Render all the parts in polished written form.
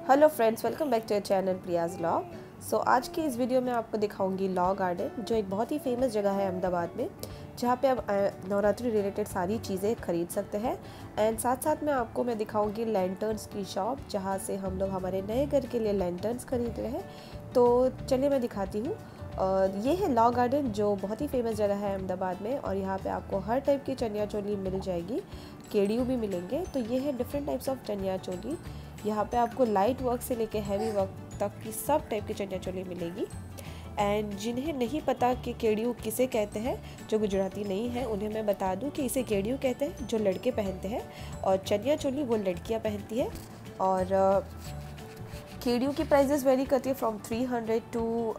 Hello friends, welcome back to channel Priya's law. So आज की इस वीडियो में आपको दिखाऊंगी लॉ गार्डन, जो एक बहुत ही फेमस जगह है अहमदाबाद में, जहाँ पे आप नवरात्रि रिलेटेड सारी चीज़ें खरीद सकते हैं। एंड साथ साथ में आपको मैं दिखाऊंगी लैंटर्न्स की शॉप, जहाँ से हम लोग हमारे नए घर के लिए लैंटर्न्स खरीद रहे हैं। तो चलिए मैं दिखाती हूँ। ये है लॉ गार्डन, जो बहुत ही फेमस जगह है अहमदाबाद में, और यहाँ पे आपको हर टाइप की चनिया चोली मिल जाएगी, केडियो भी मिलेंगे। तो ये है different types of chaniya choli. यहाँ पे आपको लाइट वर्क से लेके हैवी वर्क तक की सब टाइप की चनिया चोली मिलेगी। एंड जिन्हें नहीं पता कि केडियो किसे कहते हैं, जो गुजराती नहीं है, उन्हें मैं बता दूं कि इसे केडियो कहते हैं, जो लड़के पहनते हैं, और चनिया चोली वो लड़कियां पहनती है। और केडियो की प्राइजेस वेरी करती है फ्रॉम 300 टू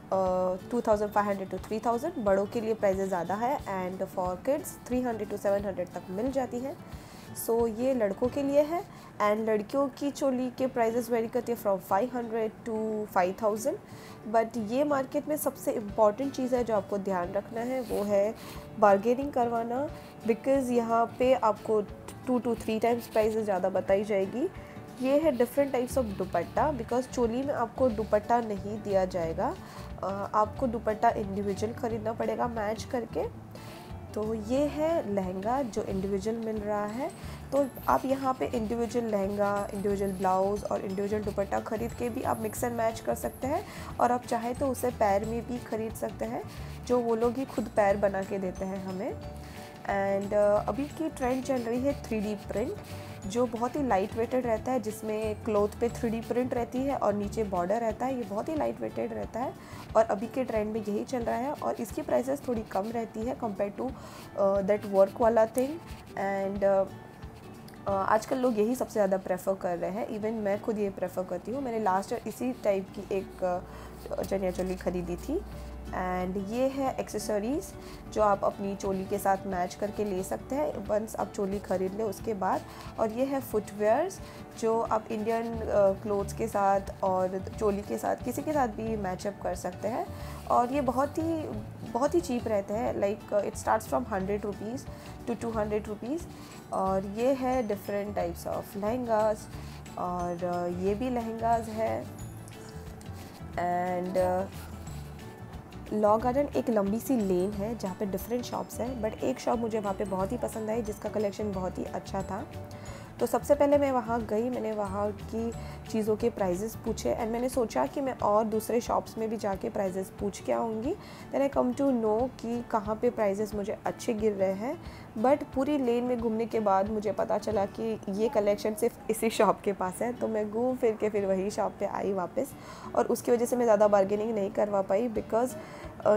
2500 टू 3000। बड़ों के लिए प्राइजेस ज़्यादा है, एंड फॉर किड्स 300 टू 700 तक मिल जाती हैं। सो ये लड़कों के लिए है। एंड लड़कियों की चोली के प्राइजेस वेरी करती है फ्रॉम 500 टू 5000। बट ये मार्केट में सबसे इम्पॉर्टेंट चीज़ है जो आपको ध्यान रखना है, वो है बार्गेनिंग करवाना। बिकॉज़ यहाँ पे आपको 2 to 3 टाइम्स प्राइजेस ज़्यादा बताई जाएगी। ये है different types of dupatta, because choli में आपको दुपट्टा नहीं दिया जाएगा, आपको दुपट्टा इंडिविजुअल ख़रीदना पड़ेगा मैच करके। तो ये है लहंगा जो इंडिविजुअल मिल रहा है। तो आप यहाँ पे इंडिविजुअल लहंगा, इंडिविजुअल ब्लाउज़ और इंडिविजुअल दुपट्टा ख़रीद के भी आप मिक्स एंड मैच कर सकते हैं, और आप चाहे तो उसे पैर में भी ख़रीद सकते हैं, जो वो लोग ही खुद पैर बना के देते हैं हमें। एंड अभी की ट्रेंड चल रही है 3D प्रिंट, जो बहुत ही लाइट वेटेड रहता है, जिसमें क्लोथ पे 3D प्रिंट रहती है और नीचे बॉर्डर रहता है। ये बहुत ही लाइट वेटेड रहता है और अभी के ट्रेंड में यही चल रहा है, और इसकी प्राइसेस थोड़ी कम रहती है कंपेयर टू दैट वर्क वाला थिंग। एंड आजकल लोग यही सबसे ज़्यादा प्रेफर कर रहे हैं। इवन मैं खुद ये प्रेफर करती हूँ। मैंने लास्ट ईयर इसी टाइप की एक चनिया चोली खरीदी थी। एंड ये है एक्सेसरीज़, जो आप अपनी चोली के साथ मैच करके ले सकते हैं वंस आप चोली ख़रीद लें उसके बाद। और ये है फुटवेयर्स, जो आप इंडियन क्लोथ्स के साथ और चोली के साथ किसी के साथ भी मैचअप कर सकते हैं। और ये बहुत ही चीप रहते हैं। Like it starts from 100 rupees to 200 rupees. और ये है डिफरेंट टाइप्स ऑफ लहंगास, और ये भी लहंगास है। एंड लॉ गार्डन एक लंबी सी लेन है जहाँ पे डिफरेंट शॉप्स हैं, बट एक शॉप मुझे वहाँ पे बहुत ही पसंद आई, जिसका कलेक्शन बहुत ही अच्छा था। तो सबसे पहले मैं वहाँ गई, मैंने वहाँ की चीज़ों के प्राइजेस पूछे, एंड मैंने सोचा कि मैं और दूसरे शॉप्स में भी जाके प्राइजेस पूछ के आऊँगी। Then I come to know कि कहाँ पे प्राइजेस मुझे अच्छे गिर रहे हैं। बट पूरी लेन में घूमने के बाद मुझे पता चला कि ये कलेक्शन सिर्फ इसी शॉप के पास है। तो मैं घूम फिर के फिर वही शॉप पे आई वापस, और उसकी वजह से मैं ज़्यादा बार्गेनिंग नहीं करवा पाई, बिकॉज़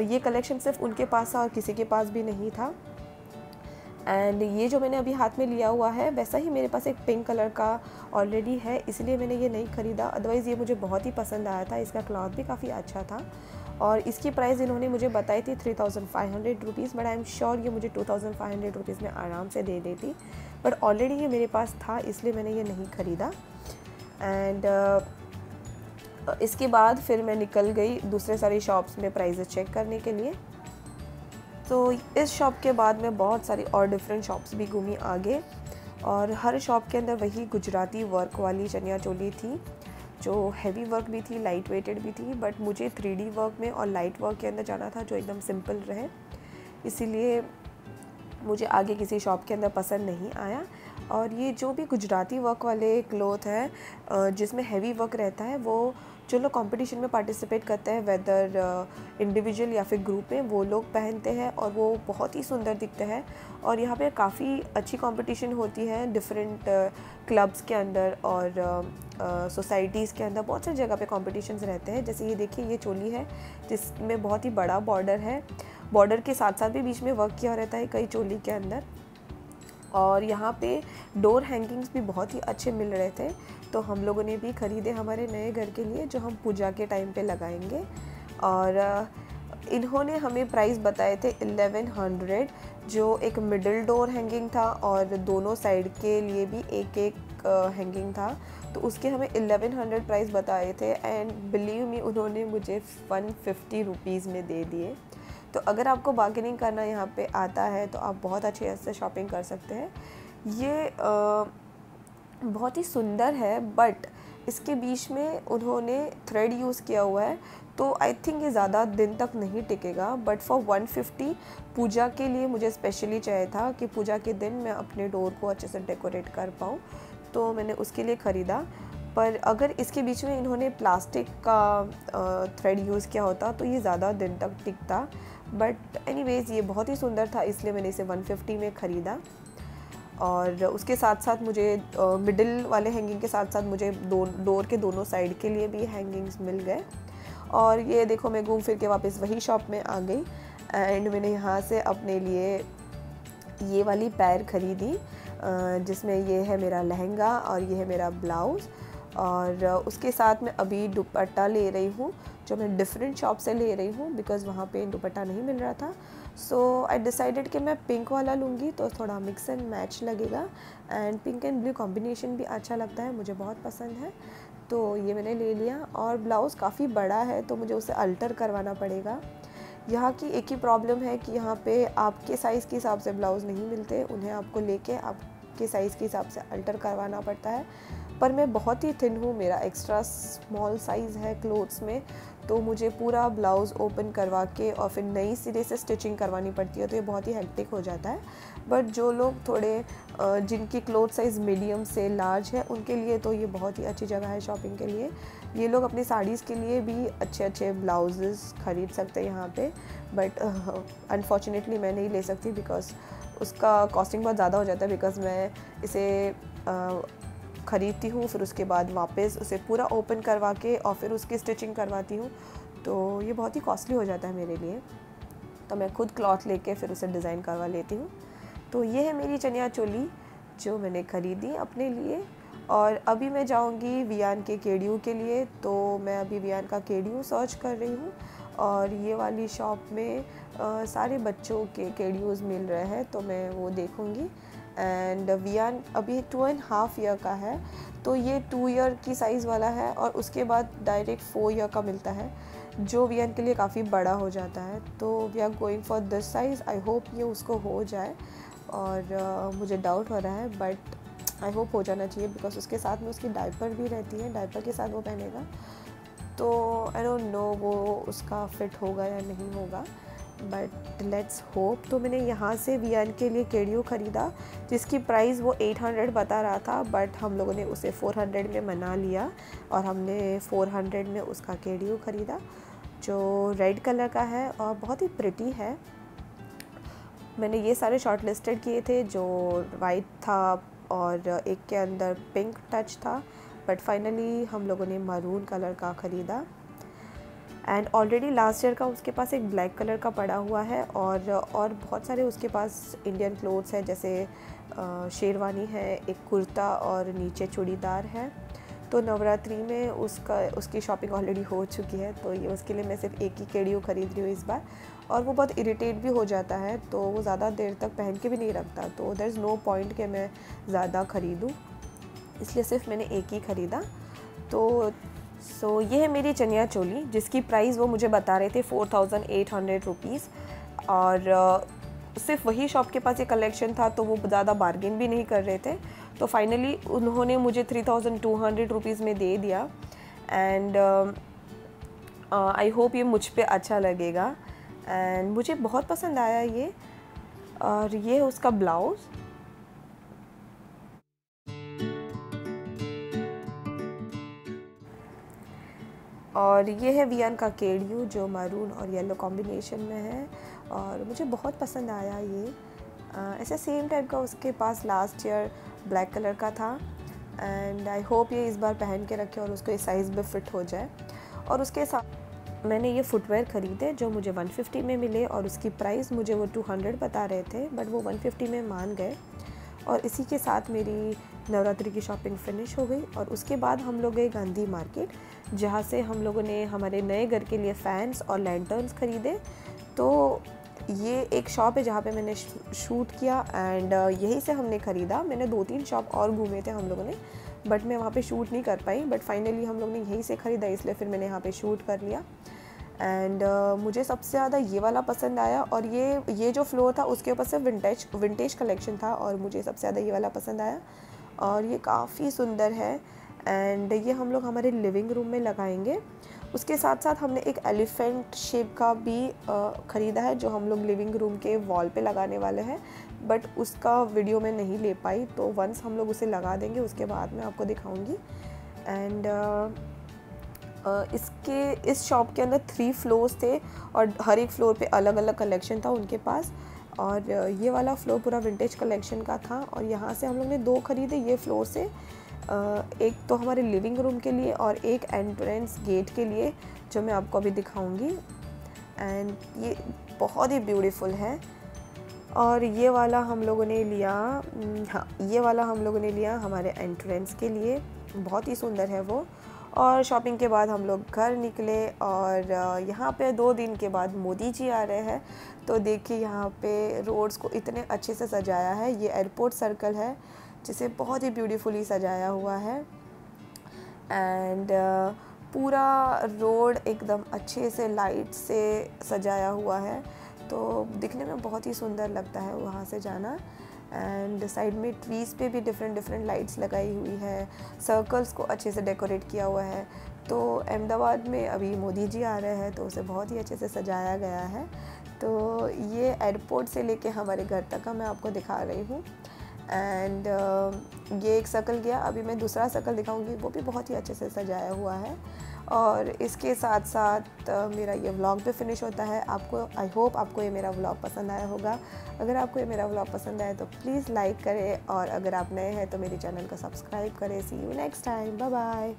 ये कलेक्शन सिर्फ उनके पास था और किसी के पास भी नहीं था। एंड ये जो मैंने अभी हाथ में लिया हुआ है, वैसा ही मेरे पास एक पिंक कलर का ऑलरेडी है, इसलिए मैंने ये नहीं ख़रीदा। अदरवाइज़ ये मुझे बहुत ही पसंद आया था। इसका क्लॉथ भी काफ़ी अच्छा था, और इसकी प्राइस इन्होंने मुझे बताई थी 3500 rupees, but I am sure ये मुझे 2500 रुपीज़ में आराम से दे देती। बट ऑलरेडी ये मेरे पास था, इसलिए मैंने ये नहीं ख़रीदा। एंड इसके बाद फिर मैं निकल गई दूसरे सारी शॉप्स में प्राइजेस चेक करने के लिए। तो इस शॉप के बाद मैं बहुत सारी और डिफरेंट शॉप्स भी घूमी आगे, और हर शॉप के अंदर वही गुजराती वर्क वाली चनिया चोली थी, जो हैवी वर्क भी थी, लाइट वेटेड भी थी। बट मुझे 3D वर्क में और लाइट वर्क के अंदर जाना था, जो एकदम सिंपल रहे, इसीलिए मुझे आगे किसी शॉप के अंदर पसंद नहीं आया। और ये जो भी गुजराती वर्क वाले क्लोथ है, जिसमें हैवी वर्क रहता है, वो जो लोग कंपटीशन में पार्टिसिपेट करते हैं, वेदर इंडिविजुअल या फिर ग्रुप में, वो लोग पहनते हैं, और वो बहुत ही सुंदर दिखते हैं। और यहाँ पे काफ़ी अच्छी कंपटीशन होती है डिफरेंट क्लब्स के अंदर, और सोसाइटीज़ के अंदर बहुत सारी जगह पे कॉम्पिटिशन्स रहते हैं। जैसे ये देखिए, ये चोली है जिसमें बहुत ही बड़ा बॉर्डर है, बॉर्डर के साथ साथ भी बीच में वर्क किया रहता है कई चोली के अंदर। और यहाँ पे डोर हैंगिंग्स भी बहुत ही अच्छे मिल रहे थे, तो हम लोगों ने भी ख़रीदे हमारे नए घर के लिए, जो हम पूजा के टाइम पे लगाएंगे। और इन्होंने हमें प्राइस बताए थे 1100, जो एक मिडिल डोर हैंगिंग था, और दोनों साइड के लिए भी एक एक हैंगिंग था। तो उसके हमें 1100 प्राइस बताए थे, एंड बिलीव मी, उन्होंने मुझे 150 रुपीज़ में दे दिए। तो अगर आपको बार्गेनिंग करना यहाँ पे आता है, तो आप बहुत अच्छे से शॉपिंग कर सकते हैं। ये बहुत ही सुंदर है, बट इसके बीच में उन्होंने थ्रेड यूज़ किया हुआ है, तो आई थिंक ये ज़्यादा दिन तक नहीं टिकेगा। बट फॉर 150 पूजा के लिए मुझे स्पेशली चाहिए था कि पूजा के दिन मैं अपने डोर को अच्छे से डेकोरेट कर पाऊँ, तो मैंने उसके लिए ख़रीदा। पर अगर इसके बीच में इन्होंने प्लास्टिक का थ्रेड यूज़ किया होता तो ये ज़्यादा दिन तक टिकता। बट एनीवेज़ ये बहुत ही सुंदर था, इसलिए मैंने इसे 150 में ख़रीदा। और उसके साथ साथ मुझे मिडिल वाले हैंगिंग के साथ साथ मुझे डोर के दोनों साइड के लिए भी हैंगिंग्स मिल गए। और ये देखो, मैं घूम फिर के वापस वही शॉप में आ गई एंड मैंने यहाँ से अपने लिए ये वाली पैर ख़रीदी, जिसमें ये है मेरा लहंगा और ये है मेरा ब्लाउज़। और उसके साथ मैं अभी दुपट्टा ले रही हूँ, जो मैं डिफरेंट शॉप से ले रही हूँ बिकॉज़ वहाँ पे दुपट्टा नहीं मिल रहा था। सो आई डिसाइडेड कि मैं पिंक वाला लूँगी तो थोड़ा मिक्स एंड मैच लगेगा, and pink and blue combination भी अच्छा लगता है, मुझे बहुत पसंद है। तो ये मैंने ले लिया। और ब्लाउज़ काफ़ी बड़ा है तो मुझे उसे अल्टर करवाना पड़ेगा। यहाँ की एक ही प्रॉब्लम है कि यहाँ पे आपके साइज़ के हिसाब से ब्लाउज़ नहीं मिलते, उन्हें आपको लेके आपके साइज़ के हिसाब से अल्टर करवाना पड़ता है। पर मैं बहुत ही थिन हूँ, मेरा एक्स्ट्रा स्मॉल साइज़ है क्लोथ्स में, तो मुझे पूरा ब्लाउज़ ओपन करवा के और फिर नई सिरे से स्टिचिंग करवानी पड़ती है, तो ये बहुत ही हेक्टिक हो जाता है। बट जो लोग थोड़े जिनकी क्लोथ साइज़ मीडियम से लार्ज है, उनके लिए तो ये बहुत ही अच्छी जगह है शॉपिंग के लिए। ये लोग अपनी साड़ीज़ के लिए भी अच्छे अच्छे ब्लाउजेस ख़रीद सकते हैं यहाँ पे। बट अनफॉर्चुनेटली मैं नहीं ले सकती बिकॉज़ उसका कॉस्टिंग बहुत ज़्यादा हो जाता है, बिकॉज़ मैं इसे ख़रीदती हूँ, फिर उसके बाद वापस उसे पूरा ओपन करवा के और फिर उसकी स्टिचिंग करवाती हूँ, तो ये बहुत ही कॉस्टली हो जाता है मेरे लिए। तो मैं खुद क्लॉथ लेके फिर उसे डिज़ाइन करवा लेती हूँ। तो ये है मेरी चनिया चोली जो मैंने ख़रीदी अपने लिए। और अभी मैं जाऊँगी वियान के केडियो के लिए, तो मैं अभी वियान का केडियो सर्च कर रही हूँ। और ये वाली शॉप में सारे बच्चों के केडियोज़ मिल रहे हैं, तो मैं वो देखूँगी। एंड वियान अभी 2.5 ईयर का है, तो ये 2 ईयर की साइज़ वाला है और उसके बाद डायरेक्ट 4 ईयर का मिलता है, जो वियान के लिए काफ़ी बड़ा हो जाता है। तो we are going for this size. I hope ये उसको हो जाए, और मुझे डाउट हो रहा है बट आई होप हो जाना चाहिए बिकॉज उसके साथ में उसकी डायपर भी रहती है, डायपर के साथ वो पहनेगा, तो आई डोंट नो वो उसका फिट होगा या नहीं होगा, बट लेट्स होप। तो मैंने यहाँ से वियान के लिए केडियो ख़रीदा, जिसकी प्राइस वो 800 बता रहा था, बट हम लोगों ने उसे 400 में मना लिया और हमने 400 में उसका केडियो ख़रीदा, जो रेड कलर का है और बहुत ही प्रिटी है। मैंने ये सारे शॉर्ट लिस्टेड किए थे, जो वाइट था और एक के अंदर पिंक टच था, बट फाइनली हम लोगों ने मरून कलर का ख़रीदा। एंड ऑलरेडी लास्ट ईयर का उसके पास एक ब्लैक कलर का पड़ा हुआ है, और बहुत सारे उसके पास इंडियन क्लोथ्स हैं, जैसे शेरवानी है, एक कुर्ता और नीचे चूड़ीदार है। तो नवरात्रि में उसकी शॉपिंग ऑलरेडी हो चुकी है, तो ये उसके लिए मैं सिर्फ एक ही केडियो ख़रीद रही हूँ इस बार, और वो बहुत इरिटेट भी हो जाता है, तो वो ज़्यादा देर तक पहन के भी नहीं रखता, तो देयर इज़ नो पॉइंट कि मैं ज़्यादा ख़रीदूँ, इसलिए सिर्फ मैंने एक ही ख़रीदा। तो ये है मेरी चनिया चोली, जिसकी प्राइस वो मुझे बता रहे थे 4800 रुपीज़, और सिर्फ वही शॉप के पास ये कलेक्शन था, तो वो ज़्यादा बार्गेन भी नहीं कर रहे थे, तो फाइनली उन्होंने मुझे 3200 रुपीज़ में दे दिया। एंड आई होप ये मुझ पे अच्छा लगेगा, एंड मुझे बहुत पसंद आया ये। और ये है उसका ब्लाउज़, और ये है वियान का केडियो जो मैरून और येलो कॉम्बिनेशन में है, और मुझे बहुत पसंद आया ये। ऐसे सेम टाइप का उसके पास लास्ट ईयर ब्लैक कलर का था, एंड आई होप ये इस बार पहन के रखे और उसको इस साइज़ में फ़िट हो जाए। और उसके साथ मैंने ये फुटवेयर ख़रीदे जो मुझे 150 में मिले, और उसकी प्राइस मुझे वो 200 बता रहे थे, बट वो 150 में मान गए। और इसी के साथ मेरी नवरात्रि की शॉपिंग फिनिश हो गई, और उसके बाद हम लोग गए गांधी मार्केट, जहाँ से हम लोगों ने हमारे नए घर के लिए फ़ैन्स और लैंटर्न्स ख़रीदे। तो ये एक शॉप है जहाँ पे मैंने शूट किया, एंड यहीं से हमने ख़रीदा। मैंने 2-3 शॉप और घूमे थे हम लोगों ने, बट मैं वहाँ पे शूट नहीं कर पाई, बट फाइनली हम लोग ने यहीं से ख़रीदा, इसलिए फिर मैंने यहाँ पे शूट कर लिया। एंड मुझे सबसे ज़्यादा ये वाला पसंद आया, और ये जो फ्लोर था उसके ऊपर से विंटेज कलेक्शन था, और मुझे सबसे ज़्यादा ये वाला पसंद आया, और ये काफ़ी सुंदर है। एंड ये हम लोग हमारे लिविंग रूम में लगाएंगे। उसके साथ साथ हमने एक एलिफेंट शेप का भी ख़रीदा है जो हम लोग लिविंग रूम के वॉल पे लगाने वाले हैं, बट उसका वीडियो मैं नहीं ले पाई, तो वंस हम लोग उसे लगा देंगे उसके बाद मैं आपको दिखाऊंगी। एंड इस शॉप के अंदर 3 फ्लोर्स थे और हर एक फ्लोर पे अलग अलग कलेक्शन था उनके पास। और ये वाला फ्लोर पूरा विंटेज कलेक्शन का था और यहाँ से हम लोग ने 2 ख़रीदे ये फ्लोर से, एक तो हमारे लिविंग रूम के लिए और एक एंट्रेंस गेट के लिए, जो मैं आपको अभी दिखाऊंगी। एंड ये बहुत ही ब्यूटीफुल है। और ये वाला हम लोगों ने लिया, हाँ ये वाला हम लोगों ने लिया हमारे एंट्रेंस के लिए, बहुत ही सुंदर है वो। और शॉपिंग के बाद हम लोग घर निकले और यहाँ पे 2 दिन के बाद मोदी जी आ रहे हैं। तो देखिए यहाँ पे रोड्स को इतने अच्छे से सजाया है। ये एयरपोर्ट सर्कल है जिसे बहुत ही ब्यूटीफुली सजाया हुआ है। एंड पूरा रोड एकदम अच्छे से लाइट से सजाया हुआ है, तो दिखने में बहुत ही सुंदर लगता है वहाँ से जाना। एंड साइड में ट्रीज़ पे भी डिफरेंट लाइट्स लगाई हुई है, सर्कल्स को अच्छे से डेकोरेट किया हुआ है। तो अहमदाबाद में अभी मोदी जी आ रहे हैं तो उसे बहुत ही अच्छे से सजाया गया है। तो ये एयरपोर्ट से लेके हमारे घर तक का मैं आपको दिखा रही हूँ। एंड ये एक सर्कल गया, अभी मैं दूसरा सर्कल दिखाऊंगी, वो भी बहुत ही अच्छे से सजाया हुआ है। और इसके साथ साथ मेरा ये व्लॉग भी फिनिश होता है। आई होप आपको ये मेरा व्लॉग पसंद आया होगा। अगर आपको ये मेरा व्लॉग पसंद आया तो प्लीज़ लाइक करें, और अगर आप नए हैं तो मेरे चैनल को सब्सक्राइब करें। See you next time, bye bye.